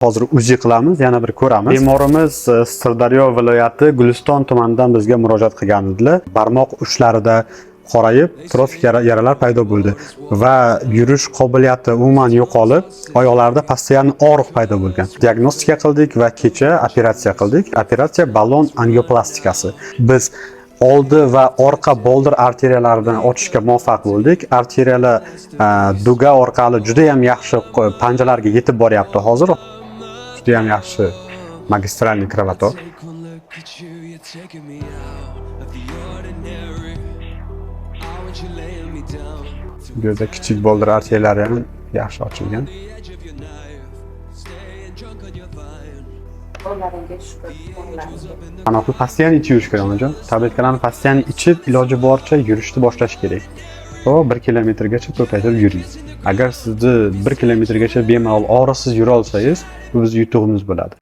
Hozir uzi qilamiz, yana bir ko'ramiz. Bemorimiz Sirdaryo viloyati Guliston tumanidan bizga murojaat qilgan edilar. Barmoq uchlarida qorayib, trofik yaralar paydo bo'ldi va yurish qobiliyati umuman yo'qolib, oyoqlarida postoyanniy og'riq paydo bo'lgan. Diagnostika qildik va kecha operatsiya qildik. Operatsiya ballon angioplastikasi. Biz oldi va orqa boldir arteriyalarini ochishga muvaffaq bo'ldik. Arteriyalar duga orqali juda ham yaxshi panjalarga yetib boryapti hozir. Juda ham yaxshi magistralniy kravator. Bu yerda kichik boldir arteriyalari ham yaxshi ochilgan. Qanotni postoyanniy ichib yurish kerak onajon. Tabletkalarni postoyanniy ichib, iloji boricha yurishni boshlash kerak. To 1 kilometrgacha ko'paytirib yuring. Agar sizni 1 kilometrgacha bemalol og'riqsiz yura olsangiz, bu bizning yutug'imiz bo'ladi.